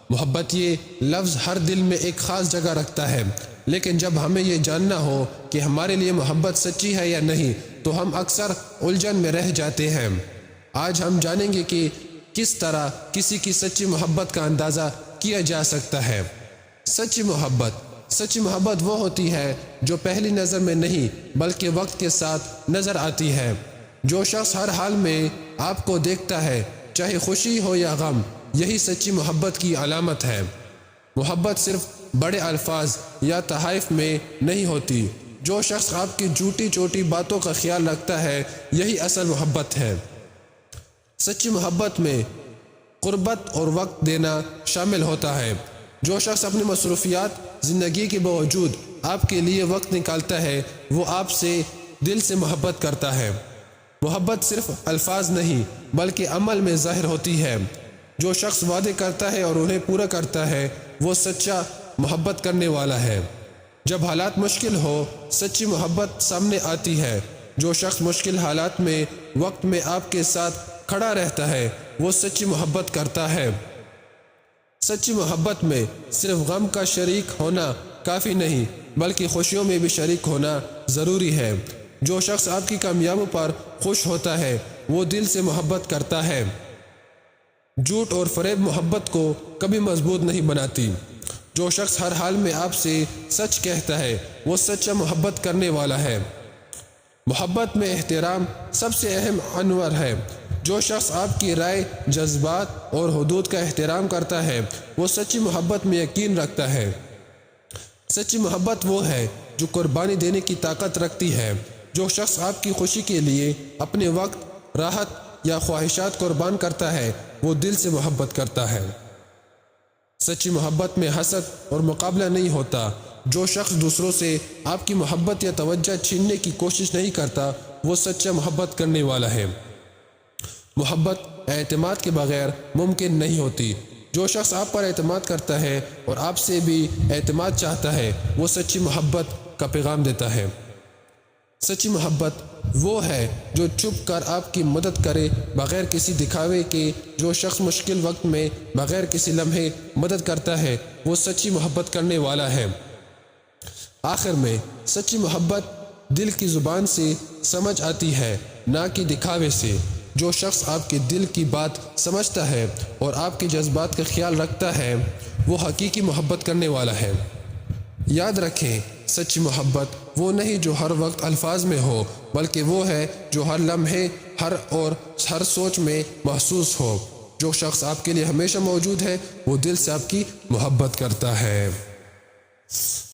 محبت یہ لفظ ہر دل میں ایک خاص جگہ رکھتا ہے، لیکن جب ہمیں یہ جاننا ہو کہ ہمارے لیے محبت سچی ہے یا نہیں تو ہم اکثر الجھن میں رہ جاتے ہیں۔ آج ہم جانیں گے کہ کس طرح کسی کی سچی محبت کا اندازہ کیا جا سکتا ہے۔ سچی محبت وہ ہوتی ہے جو پہلی نظر میں نہیں بلکہ وقت کے ساتھ نظر آتی ہے۔ جو شخص ہر حال میں آپ کو دیکھتا ہے، چاہے خوشی ہو یا غم، یہی سچی محبت کی علامت ہے۔ محبت صرف بڑے الفاظ یا تحائف میں نہیں ہوتی۔ جو شخص آپ کی جھوٹی چھوٹی باتوں کا خیال رکھتا ہے، یہی اصل محبت ہے۔ سچی محبت میں قربت اور وقت دینا شامل ہوتا ہے۔ جو شخص اپنی مصروفیات زندگی کے باوجود آپ کے لیے وقت نکالتا ہے، وہ آپ سے دل سے محبت کرتا ہے۔ محبت صرف الفاظ نہیں بلکہ عمل میں ظاہر ہوتی ہے۔ جو شخص وعدے کرتا ہے اور انہیں پورا کرتا ہے، وہ سچا محبت کرنے والا ہے۔ جب حالات مشکل ہو، سچی محبت سامنے آتی ہے۔ جو شخص مشکل حالات میں وقت میں آپ کے ساتھ کھڑا رہتا ہے، وہ سچی محبت کرتا ہے۔ سچی محبت میں صرف غم کا شریک ہونا کافی نہیں بلکہ خوشیوں میں بھی شریک ہونا ضروری ہے۔ جو شخص آپ کی کامیابیوں پر خوش ہوتا ہے، وہ دل سے محبت کرتا ہے۔ جھوٹ اور فریب محبت کو کبھی مضبوط نہیں بناتی۔ جو شخص ہر حال میں آپ سے سچ کہتا ہے، وہ سچا محبت کرنے والا ہے۔ محبت میں احترام سب سے اہم عنصر ہے۔ جو شخص آپ کی رائے، جذبات اور حدود کا احترام کرتا ہے، وہ سچی محبت میں یقین رکھتا ہے۔ سچی محبت وہ ہے جو قربانی دینے کی طاقت رکھتی ہے۔ جو شخص آپ کی خوشی کے لیے اپنے وقت، راحت یا خواہشات قربان کرتا ہے، وہ دل سے محبت کرتا ہے۔ سچی محبت میں حسد اور مقابلہ نہیں ہوتا۔ جو شخص دوسروں سے آپ کی محبت یا توجہ چھیننے کی کوشش نہیں کرتا، وہ سچا محبت کرنے والا ہے۔ محبت اعتماد کے بغیر ممکن نہیں ہوتی۔ جو شخص آپ پر اعتماد کرتا ہے اور آپ سے بھی اعتماد چاہتا ہے، وہ سچی محبت کا پیغام دیتا ہے۔ سچی محبت وہ ہے جو چھپ کر آپ کی مدد کرے بغیر کسی دکھاوے کے۔ جو شخص مشکل وقت میں بغیر کسی لمحے مدد کرتا ہے، وہ سچی محبت کرنے والا ہے۔ آخر میں، سچی محبت دل کی زبان سے سمجھ آتی ہے، نہ کہ دکھاوے سے۔ جو شخص آپ کے دل کی بات سمجھتا ہے اور آپ کے جذبات کا خیال رکھتا ہے، وہ حقیقی محبت کرنے والا ہے۔ یاد رکھیں، سچی محبت وہ نہیں جو ہر وقت الفاظ میں ہو، بلکہ وہ ہے جو ہر لمحے، ہر سوچ میں محسوس ہو۔ جو شخص آپ کے لیے ہمیشہ موجود ہے، وہ دل سے آپ کی محبت کرتا ہے۔